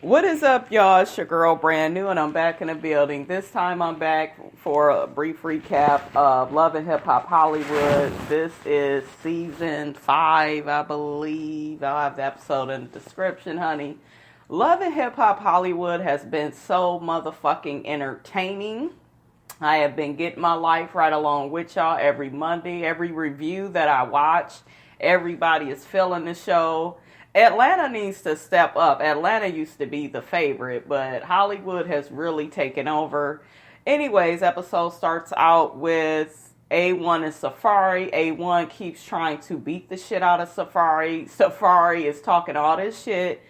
What is up, y'all? It's your girl, Brand New, and I'm back in the building. This time I'm back for a brief recap of Love and Hip Hop Hollywood. This is season 5, I believe. I'll have the episode in the description, honey. Love and Hip Hop Hollywood has been so motherfucking entertaining. I have been getting my life right along with y'all every Monday. Every review that I watch, everybody is feeling the show. Atlanta needs to step up. Atlanta used to be the favorite, but Hollywood has really taken over. Anyways, episode starts out with A1 and Safaree. A1 keeps trying to beat the shit out of Safaree. Safaree is talking all this shit.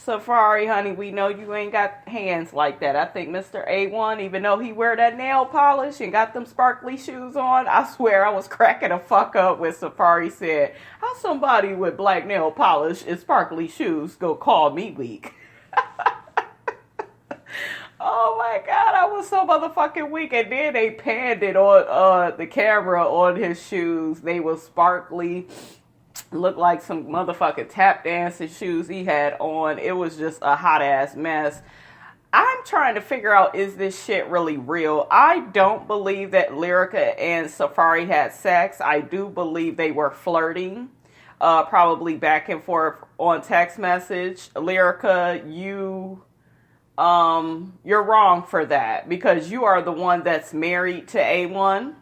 Safaree, honey, we know you ain't got hands like that. I think Mr. A1, even though he wear that nail polish and got them sparkly shoes on, I swear I was cracking the fuck up when Safaree said, how somebody with black nail polish and sparkly shoes go call me weak? Oh my God, I was so motherfucking weak. And then they panned it on the camera on his shoes. They were sparkly. Looked like some motherfucking tap dancing shoes he had on. It was just a hot ass mess. I'm trying to figure out, is this shit really real? I don't believe that Lyrica and Safaree had sex. I do believe they were flirting, probably back and forth on text message. Lyrica, you're wrong for that, because you are the one that's married to A1,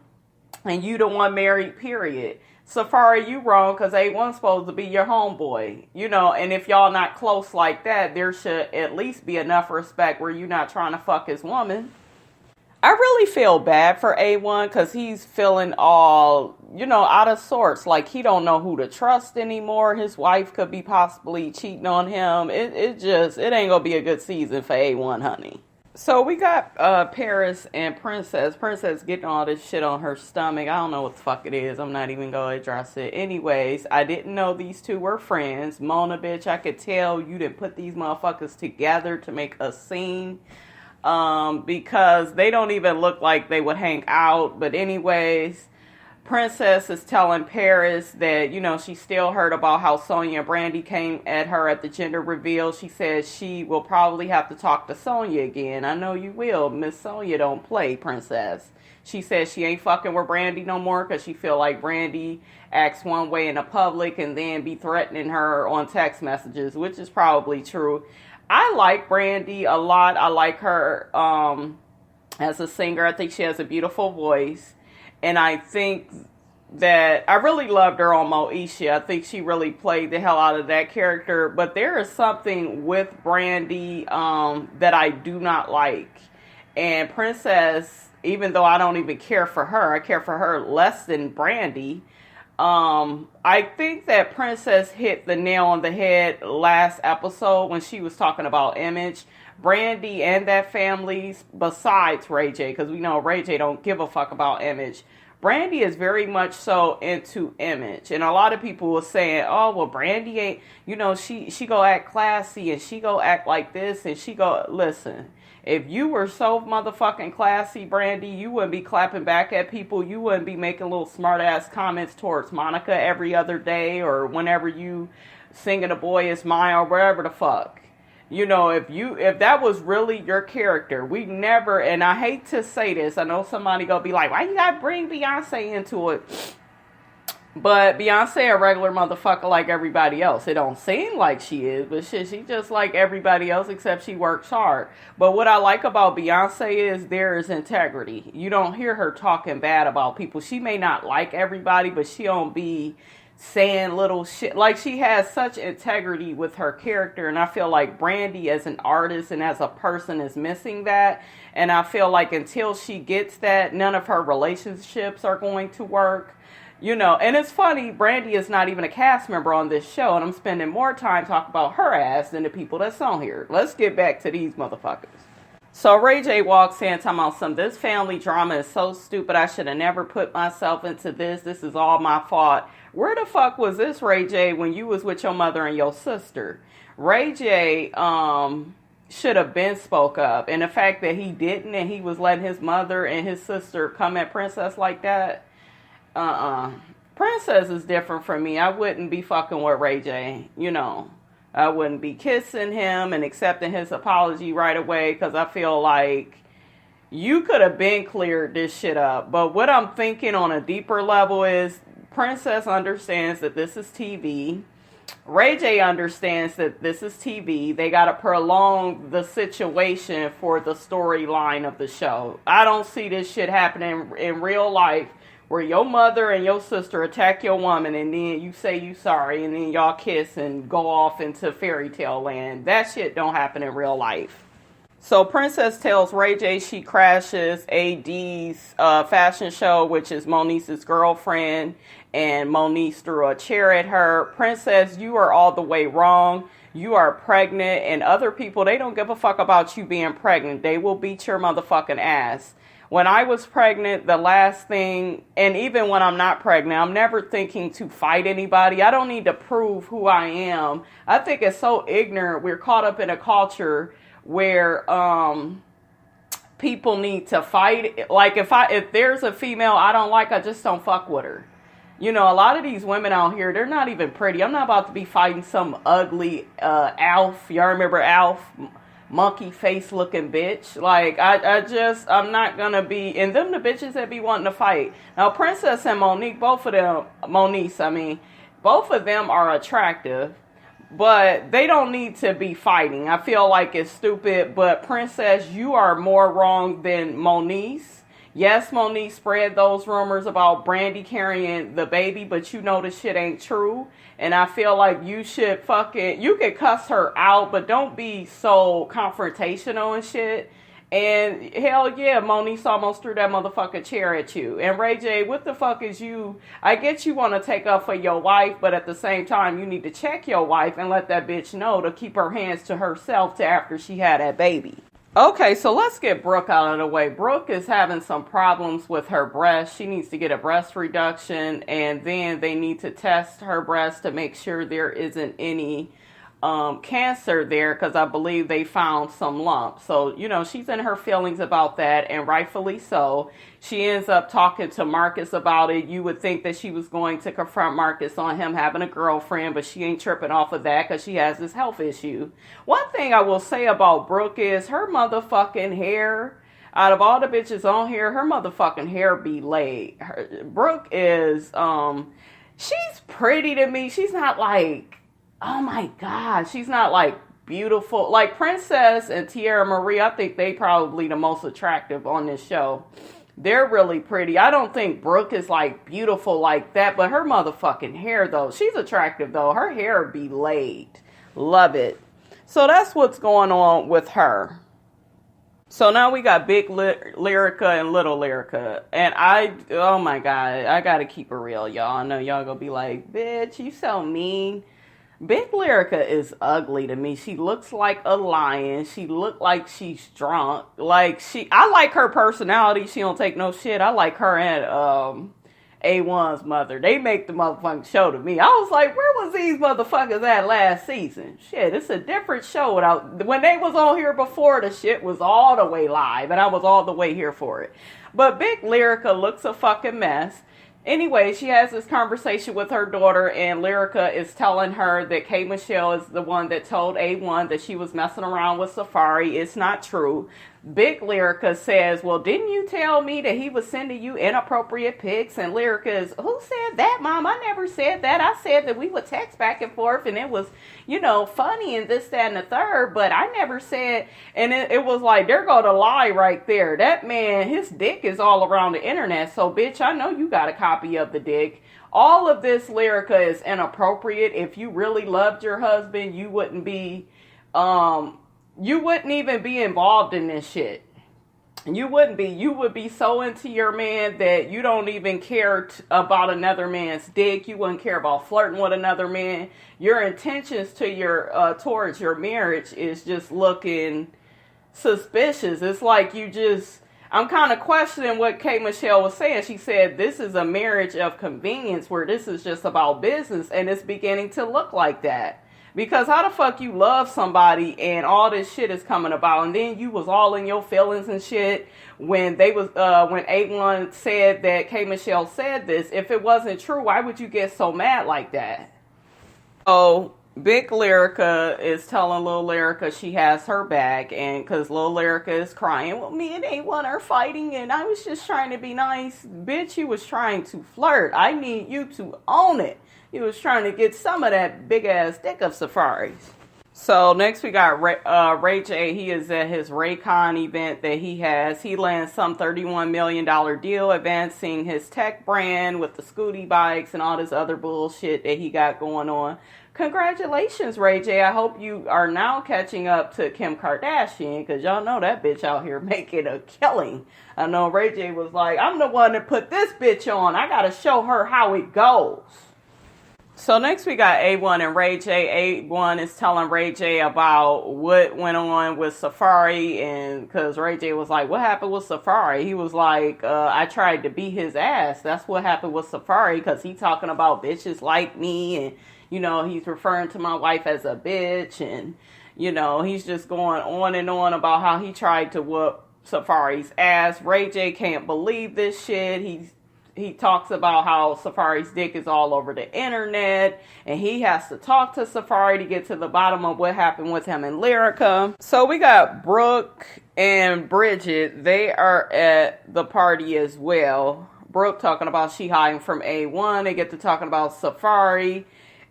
and you the one married, period. Safaree, you wrong, because A1's supposed to be your homeboy, and if y'all not close like that, there should at least be enough respect where you're not trying to fuck his woman. I really feel bad for A1, because he's feeling all, out of sorts, like he don't know who to trust anymore. His wife could be possibly cheating on him. It ain't gonna be a good season for A1, honey. So we got Paris and Princess. Princess getting all this shit on her stomach. I don't know what the fuck it is. I'm not even going to address it. Anyways, I didn't know these two were friends. Mona, bitch, I could tell you didn't put these motherfuckers together to make a scene. Because they don't even look like they would hang out. But anyways, Princess is telling Paris that, she still heard about how Sonya and Brandy came at her at the gender reveal. She says she will probably have to talk to Sonya again. I know you will. Miss Sonya don't play, Princess. She says she ain't fucking with Brandy no more because she feel like Brandy acts one way in the public and then be threatening her on text messages, which is probably true. I like Brandy a lot. I like her as a singer. I think she has a beautiful voice. And I think that I really loved her on Moneice. I think she really played the hell out of that character. But there is something with Brandy that I do not like. And Princess, even though I don't even care for her, I care for her less than Brandy. I think that Princess hit the nail on the head last episode when she was talking about image. Brandy and that family, besides Ray J, because we know Ray J don't give a fuck about image. Brandy is very much so into image. And a lot of people were saying, oh, well, Brandy ain't, she go act classy and she go act like this and she go, listen, if you were so motherfucking classy, Brandy, you wouldn't be clapping back at people. You wouldn't be making little smart ass comments towards Monica every other day or whenever you singing A Boy Is Mine or wherever the fuck. If that was really your character, we never, and I hate to say this, I know somebody gonna be like, why you gotta bring Beyonce into it? But Beyonce a regular motherfucker like everybody else. It don't seem like she is, but shit, she just like everybody else except she works hard. But what I like about Beyonce is there is integrity. You don't hear her talking bad about people. She may not like everybody, but she don't be saying little shit. Like, she has such integrity with her character, and I feel like Brandy as an artist and as a person is missing that. And I feel like until she gets that, none of her relationships are going to work. And it's funny, Brandy is not even a cast member on this show, and I'm spending more time talking about her ass than the people that's on here. Let's get back to these motherfuckers. So Ray J walks in talking about this family drama is so stupid. I should have never put myself into this. This is all my fault. Where the fuck was this, Ray J, when you was with your mother and your sister? Ray J should have been spoke up. And the fact that he didn't and he was letting his mother and his sister come at Princess like that. Princess is different from me. I wouldn't be fucking with Ray J, I wouldn't be kissing him and accepting his apology right away, because I feel like you could have been cleared this shit up. But what I'm thinking on a deeper level is Princess understands that this is TV. Ray J understands that this is TV. They got to prolong the situation for the storyline of the show. I don't see this shit happening in real life, where your mother and your sister attack your woman and then you say you sorry and then y'all kiss and go off into fairy tale land. That shit don't happen in real life. So Princess tells Ray J she crashes AD's fashion show, which is Moneice's girlfriend, and Moneice threw a chair at her. Princess, you are all the way wrong. You are pregnant, and other people, they don't give a fuck about you being pregnant. They will beat your motherfucking ass. When I was pregnant, the last thing, and even when I'm not pregnant, I'm never thinking to fight anybody. I don't need to prove who I am. I think it's so ignorant. We're caught up in a culture where people need to fight. Like if there's a female I don't like, I just don't fuck with her. You know, a lot of these women out here, they're not even pretty. I'm not about to be fighting some ugly Alf. Y'all remember Alf? Monkey face looking bitch. Like I'm not gonna be, and them the bitches that be wanting to fight. Now Princess and Moneice, both of them are attractive, but they don't need to be fighting. I feel like it's stupid. But Princess, you are more wrong than Moneice. Yes, Moneice spread those rumors about Brandy carrying the baby, but you know the shit ain't true. And I feel like you should you could cuss her out, but don't be so confrontational and shit. And hell yeah, Moneice almost threw that motherfucking chair at you. And Ray J, what the fuck is you? I get you want to take up for your wife, but at the same time, you need to check your wife and let that bitch know to keep her hands to herself to after she had that baby. Okay, so let's get Brooke out of the way. Brooke is having some problems with her breast. She needs to get a breast reduction, and then they need to test her breast to make sure there isn't any cancer there, because I believe they found some lumps. So, you know, she's in her feelings about that, and rightfully so. She ends up talking to Marcus about it. You would think that she was going to confront Marcus on him having a girlfriend, but she ain't tripping off of that because she has this health issue. One thing I will say about Brooke is her motherfucking hair. Out of all the bitches on here, her motherfucking hair be laid. Brooke is, she's pretty to me. She's not like, oh my God, she's not like beautiful. Like Princess and Tierra Marie, I think they probably the most attractive on this show. They're really pretty. I don't think Brooke is like beautiful like that, but her motherfucking hair though, she's attractive though. Her hair be laid. Love it. So that's what's going on with her. So now we got Big Lyrica and Little Lyrica. And oh my God, I gotta keep it real, y'all. I know y'all gonna be like, bitch, you so mean. Big Lyrica is ugly to me. She looks like a lion. She look like she's drunk. I like her personality. She don't take no shit. I like her and A1's mother. They make the motherfucking show to me. I was like, where was these motherfuckers at last season? Shit, it's a different show. When they was on here before, the shit was all the way live, and I was all the way here for it. But Big Lyrica looks a fucking mess. Anyway, she has this conversation with her daughter, and Lyrica is telling her that K. Michelle is the one that told A1 that she was messing around with Safaree. It's not true. Big Lyrica says, well, didn't you tell me that he was sending you inappropriate pics? And Lyrica is, who said that, Mom? I never said that. I said that we would text back and forth, and it was, you know, funny and this, that, and the third, but I never said, and it was like, there go the lie right there. That man, his dick is all around the internet, so bitch, I know you got a copy of the dick. All of this, Lyrica, is inappropriate. If you really loved your husband, you wouldn't be, you wouldn't even be involved in this shit. You wouldn't be. You would be so into your man that you don't even care about another man's dick. You wouldn't care about flirting with another man. Your intentions to towards your marriage is just looking suspicious. It's like I'm kind of questioning what K. Michelle was saying. She said this is a marriage of convenience where this is just about business, and it's beginning to look like that. Because how the fuck you love somebody and all this shit is coming about, and then you was all in your feelings and shit when when A1 said that K. Michelle said this. If it wasn't true, why would you get so mad like that? Oh, Big Lyrica is telling Lil Lyrica she has her back, and because Lil Lyrica is crying, well, me and A1 are fighting, and I was just trying to be nice. Bitch, you was trying to flirt. I need you to own it. You was trying to get some of that big ass dick of Safaree's. So next we got Ray J. He is at his Raycon event that he has. He lands some $31 million deal advancing his tech brand with the Scooty bikes and all this other bullshit that he got going on. Congratulations, Ray J. I hope you are now catching up to Kim Kardashian, because y'all know that bitch out here making a killing. I know Ray J was like, I'm the one that put this bitch on. I got to show her how it goes. So next we got A1 and Ray J. A1 is telling Ray J about what went on with Safaree, and because Ray J was like, what happened with Safaree? He was like, I tried to beat his ass. That's what happened with Safaree, because he talking about bitches like me, and you know, he's referring to my wife as a bitch, and you know, he's just going on and on about how he tried to whoop Safaree's ass. Ray J can't believe this shit. He talks about how Safaree's dick is all over the internet, and he has to talk to Safaree to get to the bottom of what happened with him and Lyrica. So we got Brooke and Bridget. They are at the party as well. Brooke talking about she hiding from A1. They get to talking about Safaree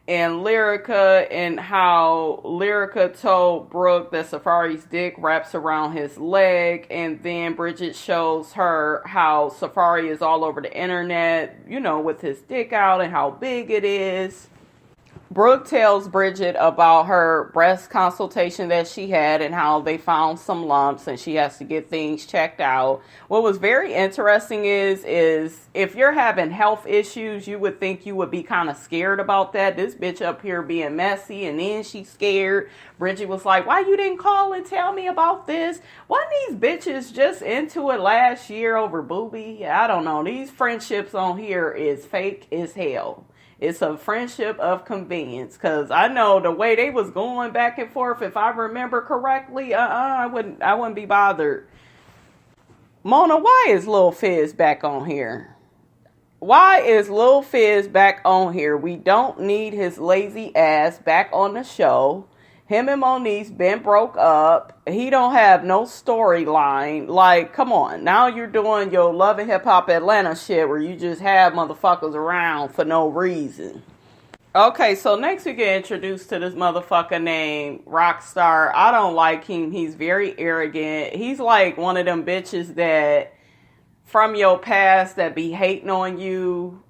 and Lyrica, and how Lyrica told Brooke that Safaree's dick wraps around his leg, and then Bridget shows her how Safaree is all over the internet, you know, with his dick out and how big it is. Brooke tells Bridget about her breast consultation that she had and how they found some lumps and she has to get things checked out. What was very interesting is if you're having health issues, you would think you would be kind of scared about that. This bitch up here being messy, and then she's scared. Bridget was like, why you didn't call and tell me about this? Wasn't these bitches just into it last year over booby? I don't know. These friendships on here is fake as hell. It's a friendship of convenience, because I know the way they was going back and forth, if I remember correctly, I wouldn't be bothered. Mona, why is Lil Fizz back on here? Why is Lil Fizz back on here? We don't need his lazy ass back on the show. Him and Moneice been broke up. He don't have no storyline. Like, come on. Now you're doing your Love and Hip Hop Atlanta shit where you just have motherfuckers around for no reason. Okay, so next we get introduced to this motherfucker named Rockstar. I don't like him. He's very arrogant. He's like one of them bitches that from your past that be hating on you.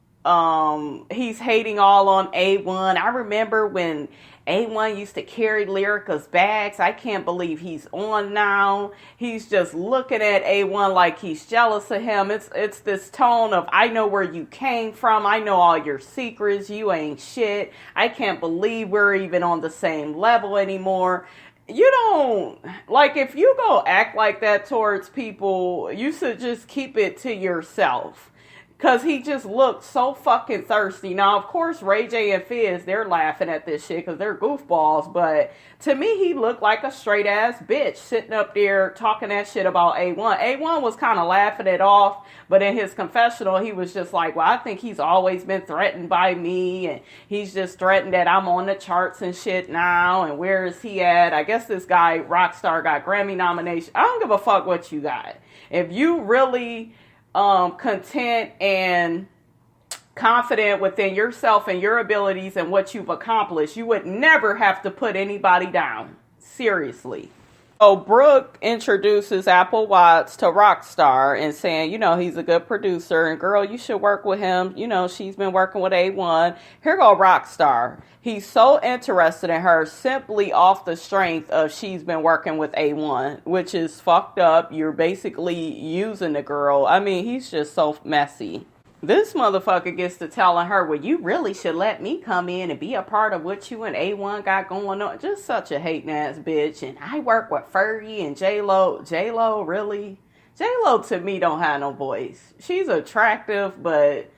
He's hating all on A1. I remember when A1 used to carry Lyrica's bags. I can't believe he's on now. He's just looking at A1 like he's jealous of him. It's this tone of, I know where you came from. I know all your secrets. You ain't shit. I can't believe we're even on the same level anymore. You don't, like, if you go act like that towards people, you should just keep it to yourself. Because he just looked so fucking thirsty. Now, of course, Ray J and Fizz, they're laughing at this shit because they're goofballs. But to me, he looked like a straight-ass bitch sitting up there talking that shit about A1. A1 was kind of laughing it off. But in his confessional, he was just like, well, I think he's always been threatened by me. And he's just threatened that I'm on the charts and shit now. And where is he at? I guess this guy, Rockstar, got Grammy nomination. I don't give a fuck what you got. If you really content and confident within yourself and your abilities and what you've accomplished, you would never have to put anybody down. Seriously. So Brooke introduces Apple Watts to Rockstar and saying, you know, he's a good producer and girl, you should work with him. You know, she's been working with A1. Here go Rockstar. He's so interested in her simply off the strength of she's been working with A1, which is fucked up. You're basically using the girl. I mean, he's just so messy. This motherfucker gets to telling her, well, you really should let me come in and be a part of what you and A1 got going on. Just such a hating ass bitch. And I work with Fergie and J-Lo. J-Lo, really? J-Lo to me don't have no voice. She's attractive, but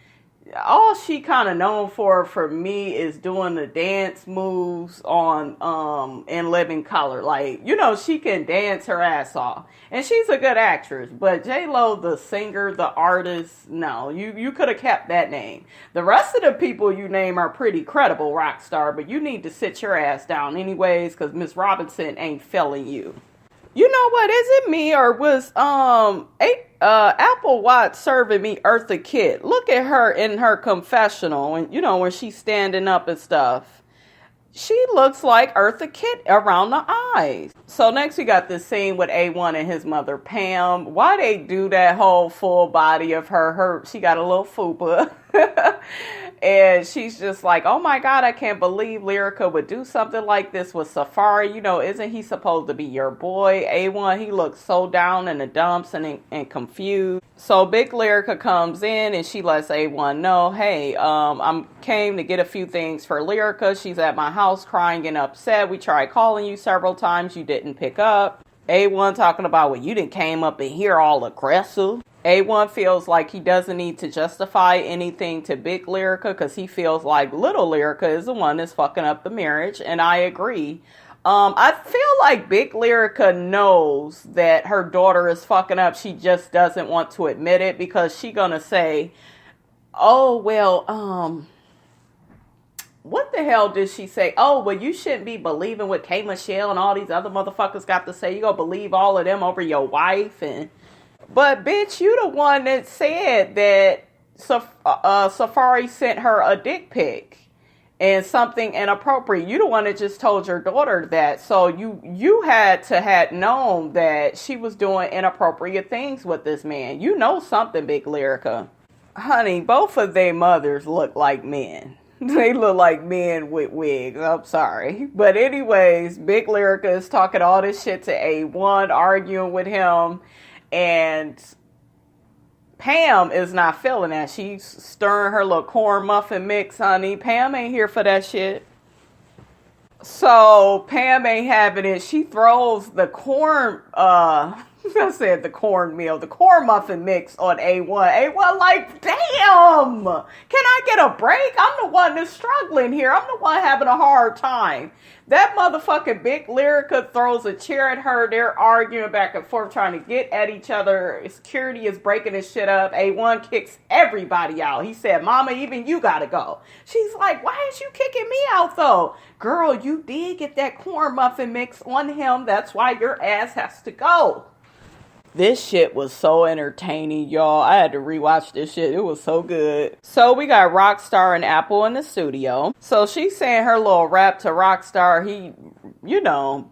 all she kind of known for me is doing the dance moves on In Living Color. Like, you know, she can dance her ass off, and she's a good actress. But J-Lo, the singer, the artist, no, you could have kept that name. The rest of the people you name are pretty credible, rock star, but you need to sit your ass down anyways, because Miss Robinson ain't feeling you. You know what? Is it me, or was Apple Watts serving me Eartha Kitt? Look at her in her confessional, and you know, when she's standing up and stuff. She looks like Eartha Kitt around the eyes. So next we got this scene with A1 and his mother Pam. Why they do that whole full body of her? She got a little fupa. And she's just like, oh my God, I can't believe Lyrica would do something like this with Safaree. You know, isn't he supposed to be your boy? A1, he looks so down in the dumps and confused. So Big Lyrica comes in and she lets A1 know, hey, I'm came to get a few things for Lyrica. She's at my house crying and upset. We tried calling you several times. You didn't pick up. A1 talking about, well, you didn't came up in here all aggressive. A1 feels like he doesn't need to justify anything to Big Lyrica because he feels like Little Lyrica is the one that's fucking up the marriage, and I agree. I feel like Big Lyrica knows that her daughter is fucking up. She just doesn't want to admit it because she gonna say, oh, well, what the hell did she say? Oh, well, you shouldn't be believing what K. Michelle and all these other motherfuckers got to say. You gonna believe all of them over your wife? But bitch, you the one that said that Safaree sent her a dick pic and something inappropriate. You the one that just told your daughter that. So you had known that she was doing inappropriate things with this man. You know something, Big Lyrica. Honey, both of their mothers look like men. They look like men with wigs. I'm sorry. But anyways, Big Lyrica is talking all this shit to A1, arguing with him. And Pam is not feeling that. She's stirring her little corn muffin mix, honey. Pam ain't here for that shit. So Pam ain't having it. She throws the corn, I said the cornmeal, the corn muffin mix on A1. A1 like, damn, can I get a break? I'm the one that's struggling here. I'm the one having a hard time. That motherfucking Big Lyrica throws a chair at her. They're arguing back and forth, trying to get at each other. Security is breaking this shit up. A1 kicks everybody out. He said, Mama, even you gotta go. She's like, why is you kicking me out though? Girl, you did get that corn muffin mix on him. That's why your ass has to go. This shit was so entertaining, y'all. I had to rewatch this shit. It was so good. So we got Rockstar and Apple in the studio. So she's saying her little rap to Rockstar. He, you know,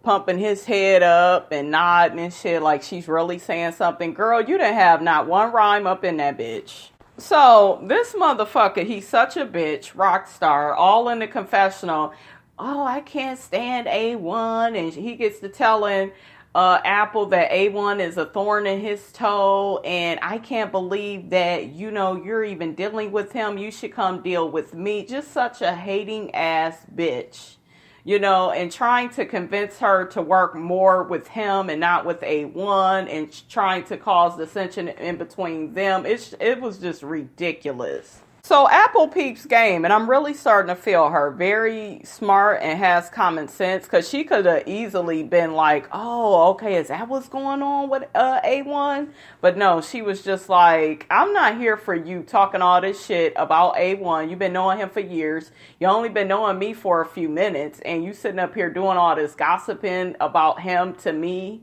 pumping his head up and nodding and shit like she's really saying something. Girl, you didn't have not one rhyme up in that bitch. So this motherfucker, he's such a bitch, Rockstar, all in the confessional. Oh, I can't stand A1. And he gets to telling Apple that A1 is a thorn in his toe, and I can't believe that, you know, you're even dealing with him. You should come deal with me. Just such a hating ass bitch, you know, and trying to convince her to work more with him and not with A1, and trying to cause dissension in between them. It was just ridiculous. So Apple peeps game, and I'm really starting to feel her. Very smart and has common sense, because she could have easily been like, oh, okay, is that what's going on with A1? But no, she was just like, I'm not here for you talking all this shit about A1. You've been knowing him for years. You only been knowing me for a few minutes, and you sitting up here doing all this gossiping about him to me.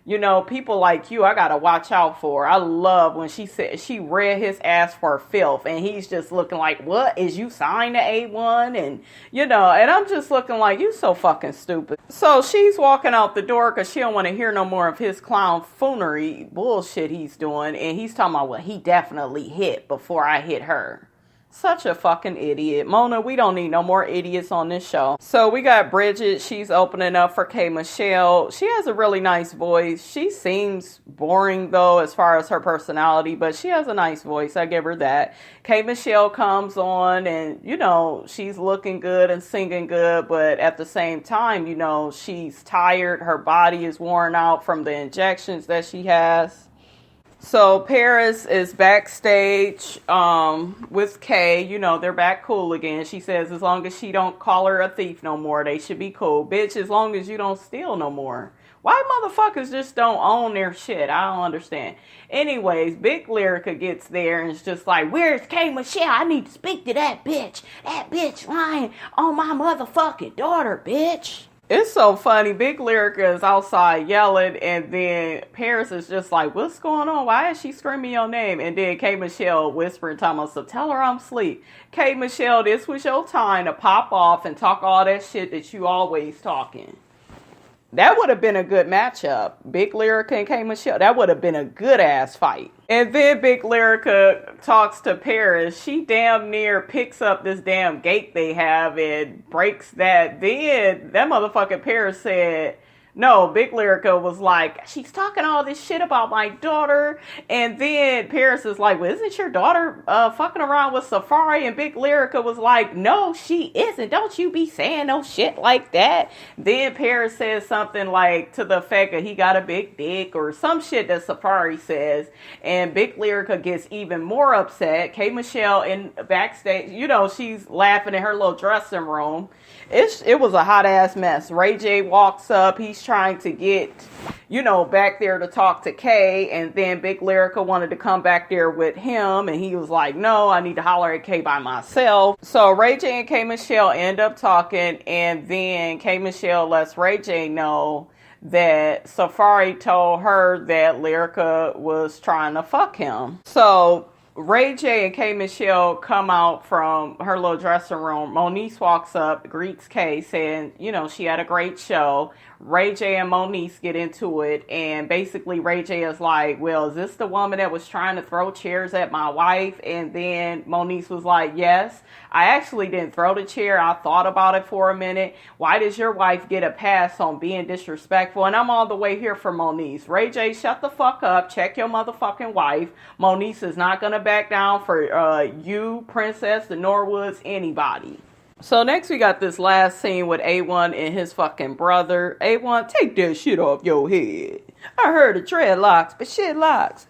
You know, people like you, I gotta watch out for. I love when she said she read his ass for filth, and he's just looking like, what, is you signed to A1? And, you know, and I'm just looking like, you so fucking stupid. So she's walking out the door because she don't want to hear no more of his clown foonery bullshit he's doing. And he's talking about, well, he definitely hit before I hit her. Such a fucking idiot. Mona, we don't need no more idiots on this show. So we got Bridget. She's opening up for K. Michelle. She has a really nice voice. She seems boring, though, as far as her personality, but she has a nice voice. I give her that. K. Michelle comes on, and, you know, she's looking good and singing good, but at the same time, you know, she's tired. Her body is worn out from the injections that she has. So Paris is backstage with Kay. You know, they're back cool again. She says as long as she don't call her a thief no more, they should be cool. Bitch, as long as you don't steal no more. Why motherfuckers just don't own their shit? I don't understand. Anyways, Big Lyrica gets there and it's just like, where's Kay Michelle? I need to speak to that bitch. That bitch lying on my motherfucking daughter, bitch. It's so funny. Big Lyrica is outside yelling, and then Paris is just like, what's going on? Why is she screaming your name? And then K. Michelle whispering to myself, so tell her I'm asleep. K. Michelle, this was your time to pop off and talk all that shit that you always talking. That would have been a good matchup. Big Lyrica and K. Michelle. That would have been a good ass fight. And then Big Lyrica talks to Paris. She damn near picks up this damn gate they have and breaks that. Then that motherfucking Paris said, no, Big Lyrica was like, she's talking all this shit about my daughter. And then Paris is like, well, isn't your daughter fucking around with Safaree? And Big Lyrica was like, no, she isn't. Don't you be saying no shit like that. Then Paris says something like to the effect of he got a big dick or some shit that Safaree says. And Big Lyrica gets even more upset. K. Michelle in backstage, you know, she's laughing in her little dressing room. It was a hot ass mess. Ray J walks up. He's trying to get, you know, back there to talk to Kay. And then Big Lyrica wanted to come back there with him. And he was like, no, I need to holler at Kay by myself. So Ray J and K. Michelle end up talking. And then K. Michelle lets Ray J know that Safaree told her that Lyrica was trying to fuck him. So Ray J and K. Michelle come out from her little dressing room. Moneice walks up, greets Kay, saying, you know, she had a great show. Ray J and Moneice get into it, and basically Ray J is like, well, is this the woman that was trying to throw chairs at my wife? And then Moneice was like, yes. I actually didn't throw the chair. I thought about it for a minute. Why does your wife get a pass on being disrespectful? And I'm all the way here for Moneice. Ray J, shut the fuck up. Check your motherfucking wife. Moneice is not going to back down for you, Princess, the Norwoods, anybody. So next we got this last scene with A1 and his fucking brother. A1, take that shit off your head. I heard of dreadlocks, but shit locks.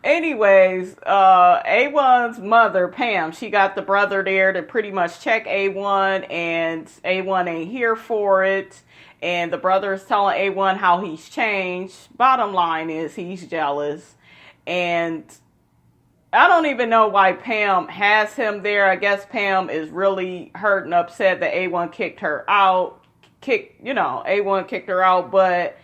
Anyways, A1's mother, Pam, she got the brother there to pretty much check A1, and A1 ain't here for it. And the brother is telling A1 how he's changed. Bottom line is he's jealous. And I don't even know why Pam has him there. I guess Pam is really hurt and upset that A1 kicked her out. A1 kicked her out, but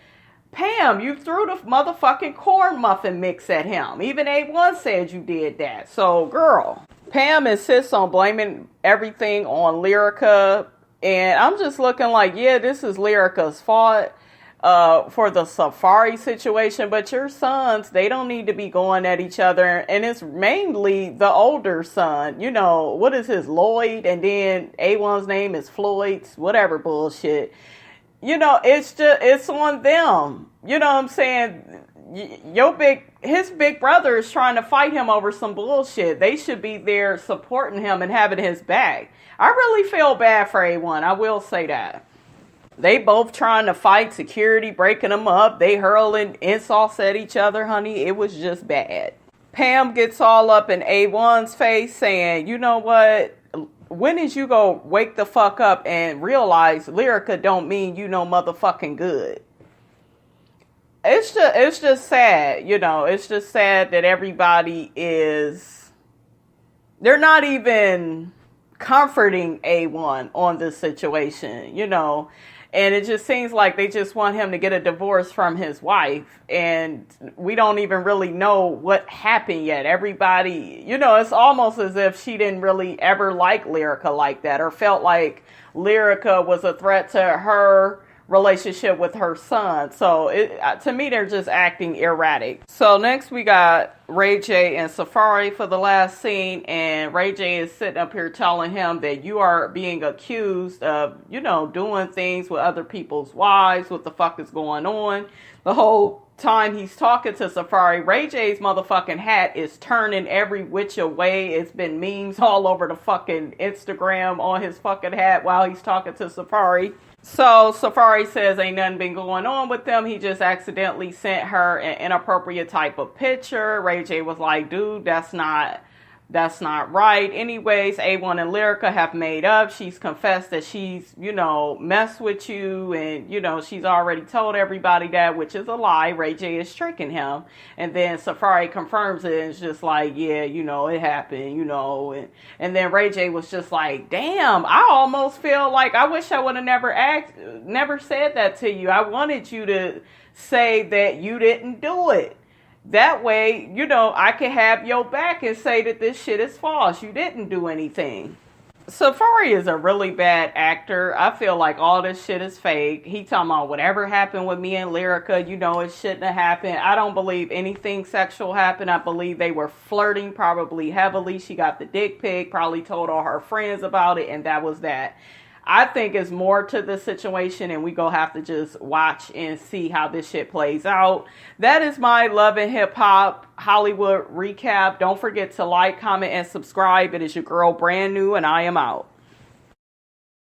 Pam, you threw the motherfucking corn muffin mix at him. Even A1 said you did that. So, girl, Pam insists on blaming everything on Lyrica. And I'm just looking like, yeah, this is Lyrica's fault for the Safaree situation. But your sons, they don't need to be going at each other. And it's mainly the older son. You know, what is his, Lloyd? And then A1's name is Floyd's, whatever bullshit. You know, it's on them. You know what I'm saying? His big brother is trying to fight him over some bullshit. They should be there supporting him and having his back. I really feel bad for A1. I will say that. They both trying to fight security, breaking them up. They hurling insults at each other, honey. It was just bad. Pam gets all up in A1's face saying, you know what? When did you go wake the fuck up and realize Lyrica don't mean you no motherfucking good? It's just sad, you know. It's just sad that everybody they're not even comforting A1 on this situation, you know. And it just seems like they just want him to get a divorce from his wife. And we don't even really know what happened yet. Everybody, you know, it's almost as if she didn't really ever like Lyrica like that. Or felt like Lyrica was a threat to her relationship with her son. So to me, they're just acting erratic. So next we got Ray J and Safaree for the last scene, and Ray J is sitting up here telling him that you are being accused of, you know, doing things with other people's wives. What the fuck is going on? The whole time he's talking to Safaree, Ray J's motherfucking hat is turning every which way. It's been memes all over the fucking Instagram on his fucking hat while he's talking to Safaree. So Safaree says ain't nothing been going on with them. He just accidentally sent her an inappropriate type of picture. Ray J was like, dude, that's not right. Anyways, A1 and Lyrica have made up. She's confessed that she's, messed with you. And, she's already told everybody that, which is a lie. Ray J is tricking him. And then Safaree confirms it and it's just like, yeah, it happened, And then Ray J was just like, damn, I almost feel like I wish I would have never said that to you. I wanted you to say that you didn't do it. That way, I can have your back and say that this shit is false. You didn't do anything. Safaree is a really bad actor. I feel like all this shit is fake. He talking about whatever happened with me and Lyrica, it shouldn't have happened. I don't believe anything sexual happened. I believe they were flirting probably heavily. She got the dick pic, probably told all her friends about it, and that was that. I think it's more to the situation, and we gonna have to just watch and see how this shit plays out. That is my Love and Hip Hop Hollywood recap. Don't forget to like, comment, and subscribe. It is your girl Brand New, and I am out.